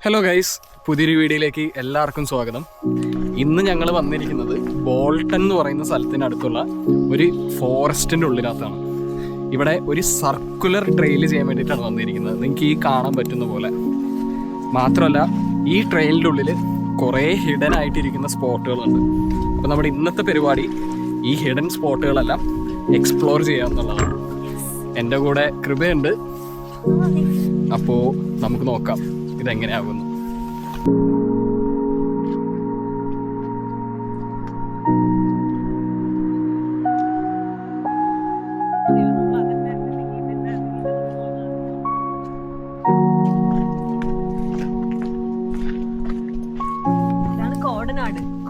Hello guys, പുതിയൊരു വീഡിയോയിലേക്ക് എല്ലാവർക്കും സ്വാഗതം. ഇന്ന് ഞങ്ങൾ വന്നിരിക്കുന്നത് ബോൾട്ടൺ എന്ന് പറയുന്ന സ്ഥലത്തിനടുത്തുള്ള ഒരു ഫോറസ്റ്റിൻ്റെ ഉള്ളിനകത്താണ്. ഇവിടെ ഒരു സർക്കുലർ ട്രെയിൽ ചെയ്യാൻ വേണ്ടിയിട്ടാണ് വന്നിരിക്കുന്നത്. നിങ്ങൾക്ക് ഈ കാണാൻ പറ്റുന്ന പോലെ മാത്രമല്ല, ഈ ട്രെയിലിൻ്റെ ഉള്ളിൽ കുറേ ഹിഡൻ ആയിട്ടിരിക്കുന്ന സ്പോട്ടുകളുണ്ട്. അപ്പോൾ നമ്മുടെ ഇന്നത്തെ പരിപാടി ഈ ഹിഡൻ സ്പോട്ടുകളെല്ലാം എക്സ്പ്ലോർ ചെയ്യുക എന്നുള്ളതാണ്. എൻ്റെ കൂടെ കൃപയുണ്ട്. അപ്പോൾ നമുക്ക് നോക്കാം ഇതെങ്ങനെയാകുന്നു.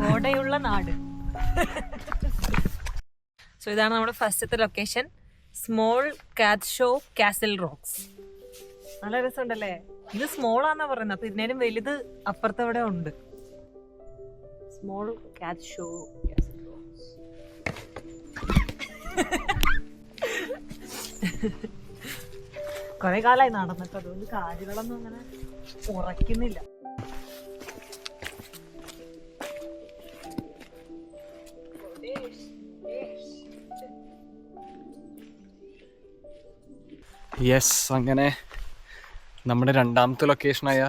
കോടയുള്ള നാട്. സോ ഇതാണ് നമ്മുടെ ഫസ്റ്റത്തെ ലൊക്കേഷൻ, സ്മോൾ കാത്ഷോ കാസിൽ റോക്സ്. നല്ല രസമുണ്ടല്ലേ? ഇത് സ്മോൾ ആണെന്നാ പറയുന്നത്, അപ്പൊ ഇതിനേലും വലുത് അപ്പുറത്തവിടെ ഉണ്ട്. സ്മോൾ കാത്ഷോ കാസിൽ റോക്സ്. കുറെ കാലമായി നടന്നിട്ട്, അതുകൊണ്ട് കാലുകളൊന്നും അങ്ങനെ ഉറക്കുന്നില്ല. യെസ്, അങ്ങനെ നമ്മുടെ രണ്ടാമത്തെ ലൊക്കേഷനായ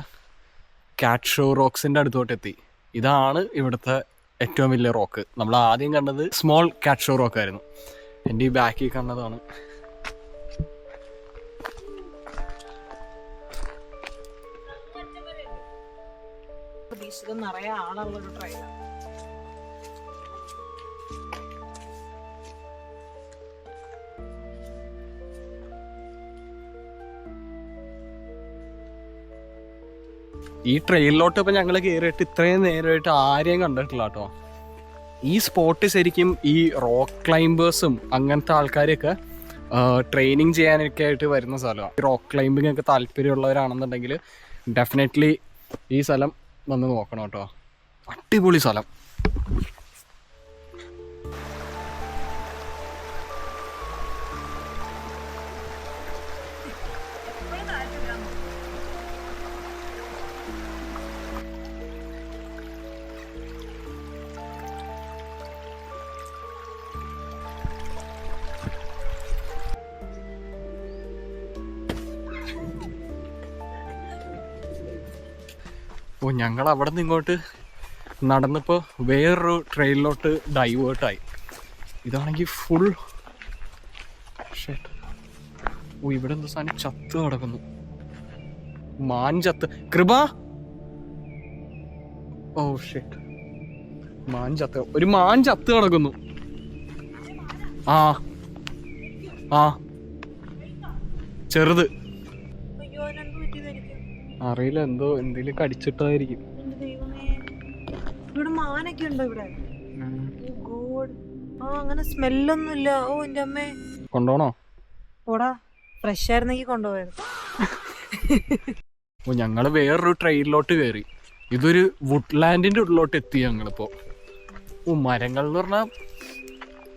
കാറ്റ്ഷോ റോക്സിൻ്റെ അടുത്തോട്ട് എത്തി. ഇതാണ് ഇവിടുത്തെ ഏറ്റവും വലിയ റോക്ക്. നമ്മൾ ആദ്യം കണ്ടത് സ്മോൾ കാറ്റ്ഷോ റോക്ക് ആയിരുന്നു. എൻ്റെ ഈ ബാക്കിൽ കണ്ടതാണ്. നിറയെ ആളുള്ളൊരു ട്രെയിലാണ്. ഈ ട്രെയിനിലോട്ട് ഇപ്പം ഞങ്ങൾ കയറിയിട്ട് ഇത്രയും നേരമായിട്ട് ആരെയും കണ്ടിട്ടില്ല കേട്ടോ. ഈ സ്പോട്ട് ശരിക്കും ഈ റോക്ക് ക്ലൈംബേഴ്സും അങ്ങനത്തെ ആൾക്കാരെയൊക്കെ ട്രെയിനിങ് ചെയ്യാനൊക്കെ ആയിട്ട് വരുന്ന സ്ഥലമാണ്. റോക്ക് ക്ലൈംബിംഗ് ഒക്കെ താല്പര്യമുള്ളവരാണെന്നുണ്ടെങ്കിൽ ഡെഫിനറ്റ്ലി ഈ സ്ഥലം വന്ന് നോക്കണം കേട്ടോ. അടിപൊളി സ്ഥലം. ഓ, ഞങ്ങൾ അവിടെ നിന്ന് ഇങ്ങോട്ട് നടന്നപ്പോൾ വേറൊരു ട്രെയിനിലോട്ട് ഡൈവേർട്ടായി. ഇതാണെങ്കിൽ ഫുൾ ഷെറ്റ്. ഓ, ഇവിടെ എന്തോ സാധനം ചത്ത് കിടക്കുന്നു. മാൻ ചത്ത്. കൃപ, ഓ ഷെറ്റ്, മാൻ ചത്ത്. ഒരു മാൻ ചത്ത് കിടക്കുന്നു. ആ ആ ചെറുത്. അറിയില്ല, എന്തെങ്കിലും കടിച്ചിട്ടായിരിക്കും. ഇവിടെ മാനൊക്കെ ഉണ്ടോ ഇവിടെ? അങ്ങനെ സ്മെല്ലൊന്നും ഇല്ല. ഓ എന്റെ അമ്മേ, കൊണ്ടോണോ? ഓടാ, ഫ്രഷ് ആയിരുന്നെങ്കിൽ കൊണ്ടുപോയത്. ഓ, ഞങ്ങള് വേറൊരു ട്രെയിനിലോട്ട് കയറി. ഇതൊരു വുഡ്ലാൻഡിന്റെ ഉള്ളിലോട്ട് എത്തി ഞങ്ങളിപ്പോ. ഓ, മരങ്ങൾ എന്ന് പറഞ്ഞാൽ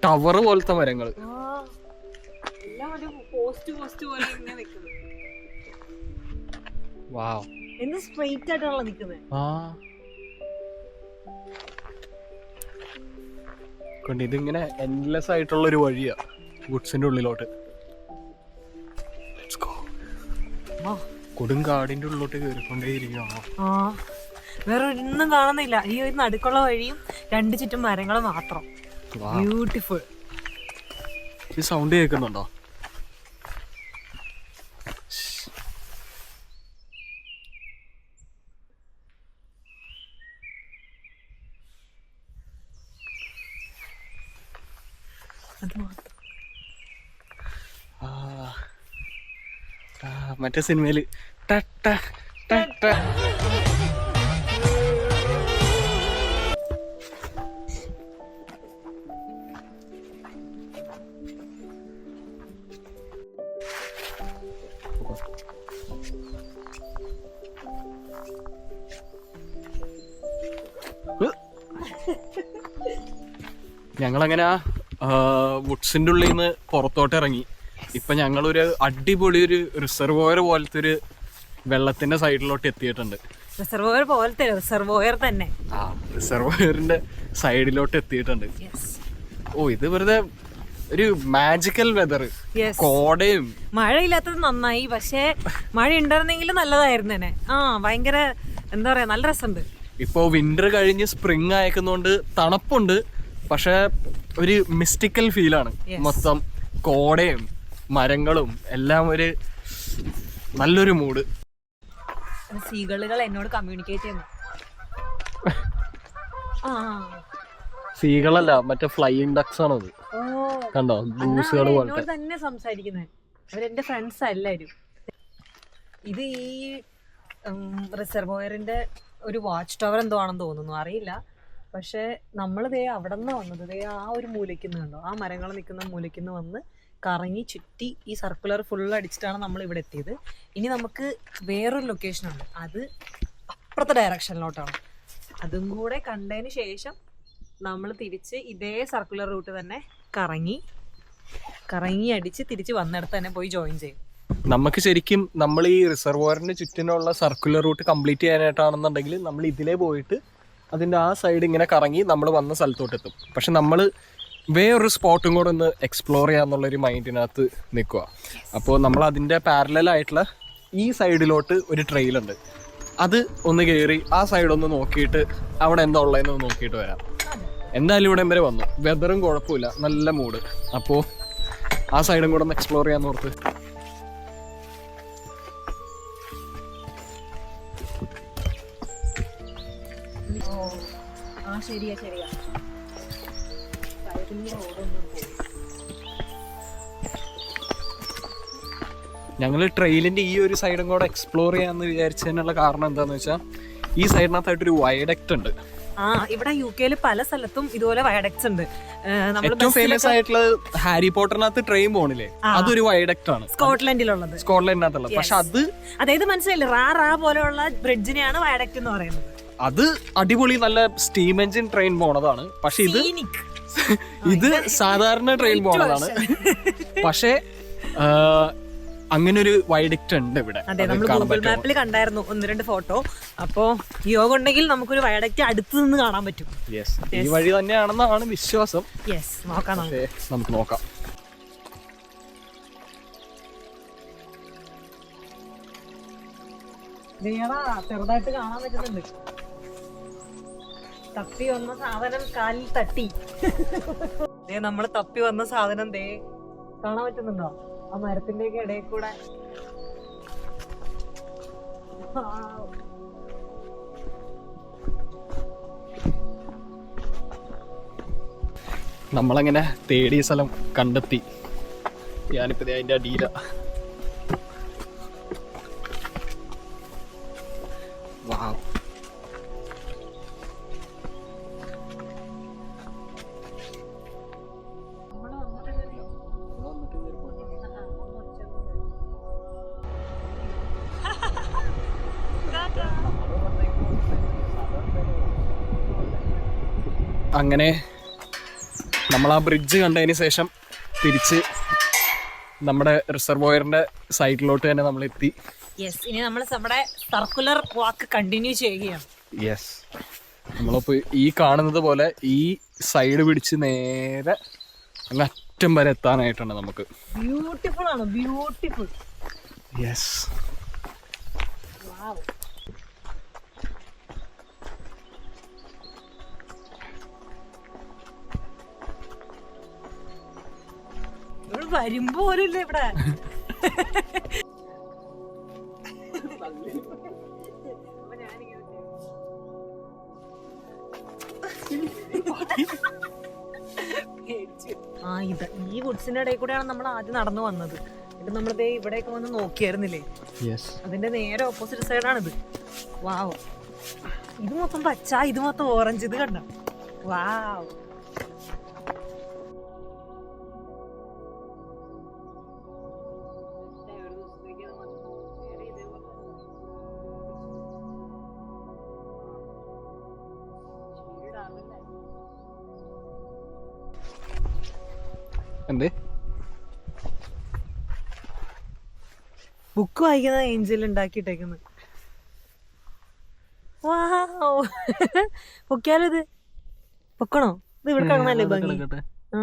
ടവർ പോലത്തെ മരങ്ങൾ. സ്ട്രെയിറ്റ് ആയിട്ടാണല്ലോ നിക്കുന്നത്. ഇതിങ്ങനെ എൻലെസ് ആയിട്ടുള്ള ഒരു വഴിയാ ഗുഡ്സിന്റെ ഉള്ളിലോട്ട്. കൊടുങ്കാടിന്റെ ഉള്ളിലോട്ട് കയറിക്കൊണ്ടേയിരിക്കുകയാണോ? വേറെ ഒന്നും കാണുന്നില്ല. ഈ ഒരു നടുക്കുള്ള വഴിയും രണ്ട് ചുറ്റും മരങ്ങൾ മാത്രം. ബ്യൂട്ടിഫുൾ. ഈ സൗണ്ട് കേൾക്കുന്നുണ്ടോ? മറ്റേ സിനിമയില് ഞങ്ങളങ്ങനെ വുഡ്സിൻ്റെ ഉള്ളിൽ നിന്ന് പുറത്തോട്ട് ഇറങ്ങി. ഇപ്പം ഞങ്ങളൊരു അടിപൊളി ഒരു റിസർവോയർ പോലത്തെ ഒരു വെള്ളത്തിന്റെ സൈഡിലോട്ട് എത്തിയിട്ടുണ്ട്. റിസർവോയർ പോലത്തെ റിസർവോയർ തന്നെ. റിസർവോയറിന്റെ സൈഡിലോട്ട് എത്തിയിട്ടുണ്ട്. ഓ, ഇത് വെറുതെ ഒരു മാജിക്കൽ വെതർ. കോടയും മഴയില്ലാത്തത് നന്നായി, പക്ഷേ മഴ ഉണ്ടായിരുന്നെങ്കിൽ നല്ലതായിരുന്നു. ഭയങ്കര എന്താ പറയാ, നല്ല രസമുണ്ട്. ഇപ്പോ വിന്റർ കഴിഞ്ഞ് സ്പ്രിങ് അയക്കുന്നോണ്ട് തണുപ്പുണ്ട്, പക്ഷെ ഒരു മിസ്റ്റിക്കൽ ഫീലാണ്. മൊത്തം കോടയും മരങ്ങളും എല്ലാം ഒരു നല്ലൊരു മൂഡ്. സീകളുകൾ എന്നോട് കമ്മ്യൂണിക്കേറ്റ് ചെയ്യുന്നു. സീകളല്ല, മറ്റേ ഫ്ലൈയിങ് ഡക്സ് ആണത്. കണ്ടോ, ബ്ലൂസുകൾ പോലത്തെ തന്നെ സംസാരിക്കുന്നത്. അവരെന്റെ ഫ്രണ്ട്സ് എല്ലാരും. ഇത് ഈ റിസർവോയറിന്റെ ഒരു വാച്ച് ടവർ എന്തോ ആണെന്ന് തോന്നുന്നു, അറിയില്ല. പക്ഷെ നമ്മൾ ദേ അവിടെ നിന്ന് വന്നത്, ദേ ആ ഒരു മൂലയ്ക്കുന്ന് കണ്ടോ, ആ മരങ്ങൾ നിൽക്കുന്ന മൂലയ്ക്കുന്ന് വന്ന് കറങ്ങി ചുറ്റി ഈ സർക്കുലർ ഫുൾ അടിച്ചിട്ടാണ് നമ്മൾ ഇവിടെ എത്തിയത്. ഇനി നമുക്ക് വേറൊരു ലൊക്കേഷനുണ്ട്, അത് അപ്പുറത്തെ ഡയറക്ഷനിലോട്ടാണ്. അതും കൂടെ കണ്ടതിന് ശേഷം നമ്മൾ തിരിച്ച് ഇതേ സർക്കുലർ റൂട്ട് തന്നെ കറങ്ങി അടിച്ച് തിരിച്ച് വന്നിടത്ത് തന്നെ പോയി ജോയിൻ ചെയ്യും. നമുക്ക് ശരിക്കും നമ്മൾ ഈ റിസർവോയറിന് ചുറ്റിനുള്ള സർക്കുലർ റൂട്ട് കംപ്ലീറ്റ് ചെയ്യാനായിട്ടാണെന്നുണ്ടെങ്കിൽ നമ്മൾ ഇതിലേ പോയിട്ട് അതിൻ്റെ ആ സൈഡ് ഇങ്ങനെ കറങ്ങി നമ്മൾ വന്ന സ്ഥലത്തോട്ട് എത്തും. പക്ഷെ നമ്മൾ വേറൊരു സ്പോട്ടും കൂടെ ഒന്ന് എക്സ്പ്ലോർ ചെയ്യാന്നുള്ളൊരു മൈൻഡിനകത്ത് നിൽക്കുക. അപ്പോൾ നമ്മൾ അതിൻ്റെ പാരലലായിട്ടുള്ള ഈ സൈഡിലോട്ട് ഒരു ട്രെയിലുണ്ട്, അത് ഒന്ന് കയറി ആ സൈഡൊന്ന് നോക്കിയിട്ട് അവിടെ എന്താ ഉള്ളതെന്ന് നോക്കിയിട്ട് വരാം. എന്തായാലും ഇവിടെ വരെ വന്നു, വെതറും കുഴപ്പമില്ല, നല്ല മൂഡ്. അപ്പോൾ ആ സൈഡും കൂടെ ഒന്ന് എക്സ്പ്ലോർ ചെയ്യാന്ന് ഓർത്ത്. ഞങ്ങൾ ട്രെയിലിന്റെ ഈ ഒരു സൈഡും കൂടെ എക്സ്പ്ലോർ ചെയ്യാന്ന് വിചാരിച്ചതിനുള്ള കാരണം എന്താന്ന് വെച്ചാൽ ഈ സൈഡിനകത്തായിട്ടൊരു വയഡക്റ്റ് ഉണ്ട്. ഇവിടെ UK പല സ്ഥലത്തും ഇതുപോലെ വയഡക്ട്സ് ഉണ്ട്. ഏറ്റവും ഫേമസ് ആയിട്ടുള്ള ഹാരി പോട്ടറിനകത്ത് ട്രെയിൻ പോണില്ലേ, അതൊരു വയഡക്റ്റ് ആണ് സ്കോട്ട്ലൻഡിനകത്തുള്ളത്. പക്ഷെ അത് അതായത് മനസ്സിലായില്ലേ, റാ പോലെയുള്ള ബ്രിഡ്ജിനെയാണ് വയഡക്റ്റ് എന്ന് പറയുന്നത്. അത് അടിപൊളി നല്ല സ്റ്റീം എഞ്ചിൻ ട്രെയിൻ പോണതാണ്. പക്ഷെ ഇത് സാധാരണ ട്രെയിൻ പോണതാണ്. പക്ഷെ അങ്ങനെ ഒരു വൈഡക്റ്റ് ഉണ്ട് ഇവിടെ. അതെ, നമ്മൾ ഗൂഗിൾ മാപ്പിൽ കണ്ടായിരുന്നു 1-2 ഫോട്ടോ. അപ്പോ യോഗ ഉണ്ടെങ്കിൽ നമുക്കൊരു വയഡക്റ്റ് അടുത്ത് നിന്ന് കാണാൻ പറ്റും. ഈ വഴി തന്നെയാണെന്നാണ് വിശ്വാസം. നോക്കാം, നമുക്ക് നോക്കാം. ചെറുതായിട്ട് കാണാൻ പറ്റുന്നുണ്ട്. തപ്പി വന്ന സാധനം കാലിൽ തട്ടി. നമ്മള് തപ്പി വന്ന സാധനം ദേ കാണാൻ പറ്റുന്നുണ്ടോ? ആ മരത്തിന്റെ ഒക്കെ ഇടയിൽ കൂടെ. നമ്മളങ്ങനെ തേടിയ സ്ഥലം കണ്ടെത്തി. ഞാനിപ്പോ അതിന്റെ അടിയില. വാവ്, അങ്ങനെ നമ്മൾ ആ ബ്രിഡ്ജ് കണ്ടതിന് ശേഷം തിരിച്ച് നമ്മുടെ റിസർവോയറിന്റെ സൈഡിലോട്ട് തന്നെ നമ്മൾ എത്തി. ഇനി നമ്മൾ നമ്മുടെ സർക്കുലർ വാക്ക് കണ്ടിന്യൂ ചെയ്യുകയാണ്. നമ്മളിപ്പോ ഈ കാണുന്നത് പോലെ ഈ സൈഡ് പിടിച്ച് നേരെ അങ്ങ് അറ്റം വരെ എത്താനായിട്ടുണ്ട് നമുക്ക്. ബ്യൂട്ടിഫുൾ ആണ്, ബ്യൂട്ടിഫുൾ. വരുമ്പോ പോലുമില്ല ഇവിടെ. ഈ വുഡ്സിന്റെ ഇടയിൽ കൂടെയാണ് നമ്മൾ ആദ്യം നടന്നു വന്നത്. ഇത് നമ്മളിതേ ഇവിടെയൊക്കെ വന്ന് നോക്കിയായിരുന്നില്ലേ, അതിന്റെ നേരെ ഓപ്പോസിറ്റ് സൈഡാണിത്. വാവ്, ഇത് മൊത്തം പച്ച, ഇത് മൊത്തം ഓറഞ്ച്. ഇത് കണ്ട, വാവ്. എന്തേ ബുക്ക് വായിക്കുന്ന ഏഞ്ചൽ ഉണ്ടാക്കിയിട്ടേക്കുന്നത്. പൊക്കിയാലോ ഇത്? പൊക്കണോ? ഇത് ഇവിടെ കാണാനല്ലേ ഭംഗി. ആ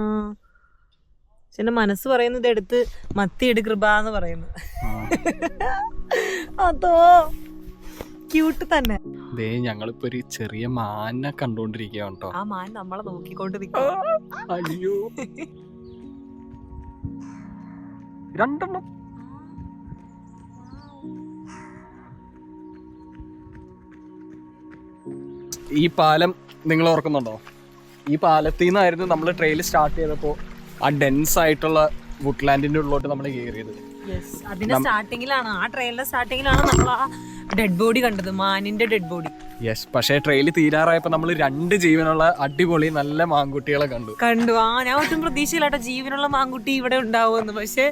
എന്റെ മനസ്സ് പറയുന്നത് എടുത്ത് മത്തിയെടു കൃപ എന്ന് പറയുന്നു. അതോ ക്യൂട്ട് തന്നെ. ഞങ്ങളിപ്പോ ഒരു ചെറിയ മാനെ കണ്ടോണ്ടിരിക്കുകയാണ് കേട്ടോ. ആ മാൻ നമ്മളെ നോക്കിക്കൊണ്ടിരിക്കുക. അയ്യോ, രണ്ടെണ്ണം. ഈ പാലം നിങ്ങൾ ഓർക്കുന്നുണ്ടോ? ഈ പാലത്തിൽ നിന്നായിരുന്നു നമ്മൾ ട്രെയിൽ സ്റ്റാർട്ട് ചെയ്തപ്പോൾ ആ ഡെൻസ് ആയിട്ടുള്ള വുഡ്ലാൻഡിന്റെ ഉള്ളിലോട്ട് നമ്മൾ കയറിയത്. അതിന്റെ സ്റ്റാർട്ടിങ്ങിലാണ്, ആ ട്രെയിലിന്റെ സ്റ്റാർട്ടിങ്ങിലാണ് നമ്മൾ ആ ഡെഡ് ബോഡി കണ്ടത്, മാനിന്റെ ഡെഡ് ബോഡി. യെസ്, പക്ഷേ ട്രെയിൽ തീരാറായപ്പോ നമ്മൾ 2 ജീവനുള്ള അടിപൊളി നല്ല മാൻകുട്ടികളെ കണ്ടു. ആ ഞാൻ ഒട്ടും പ്രതീക്ഷയില്ലാട്ടോ ജീവനുള്ള മാൻകുട്ടി ഇവിടെ ഉണ്ടാവുമെന്ന്. പക്ഷെ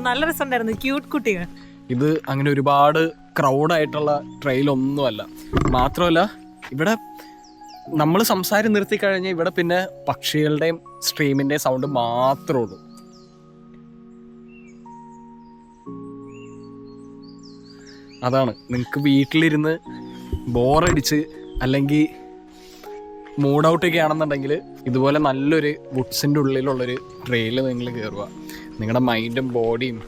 നല്ല രസമുണ്ടായിരുന്നു, ക്യൂട്ട് കുട്ടികൾ. ഇത് അങ്ങനെ ഒരുപാട് ക്രൗഡായിട്ടുള്ള ട്രെയിലൊന്നുമല്ല. മാത്രമല്ല ഇവിടെ നമ്മൾ സംസാരം നിർത്തി കഴിഞ്ഞാൽ ഇവിടെ പിന്നെ പക്ഷികളുടെയും സ്ട്രീമിന്റെയും സൗണ്ട് മാത്രമേ ഉള്ളൂ. അതാണ്, നിങ്ങൾക്ക് വീട്ടിലിരുന്ന് ബോറടിച്ച് അല്ലെങ്കിൽ മൂഡ് ഔട്ടൊക്കെ ആണെന്നുണ്ടെങ്കിൽ ഇതുപോലെ നല്ലൊരു വുഡ്സിൻ്റെ ഉള്ളിലുള്ളൊരു ട്രെയിൽ നിങ്ങൾ കയറുക. നിങ്ങളുടെ മൈൻഡും ബോഡിയും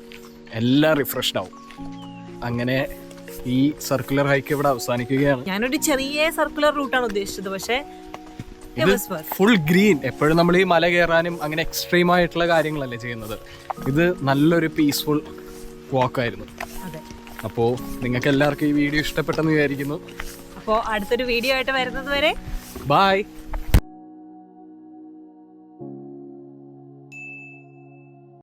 എല്ലാം റിഫ്രഷ്ഡ് ആവും. അങ്ങനെ ഈ സർക്കുലർ ഹൈക്ക് ഇവിടെ അവസാനിക്കുകയാണ്. ഞാനൊരു ചെറിയ സർക്കുലർ റൂട്ടാണ് ഉദ്ദേശിച്ചത്, പക്ഷേ ഫുൾ ഗ്രീൻ. എപ്പോഴും നമ്മൾ ഈ മല കയറാനും അങ്ങനെ എക്സ്ട്രീം ആയിട്ടുള്ള കാര്യങ്ങളല്ലേ ചെയ്യുന്നത്. ഇത് നല്ലൊരു പീസ്ഫുൾ വാക്കായിരുന്നു. അപ്പോൾ നിങ്ങൾക്ക് എല്ലാവർക്കും ഈ വീഡിയോ ഇഷ്ടപ്പെട്ടെന്ന് വിചാരിക്കുന്നു. അപ്പോൾ അടുത്തൊരു വീഡിയോ ആയിട്ട് വരുന്നത് വരെ ബൈ.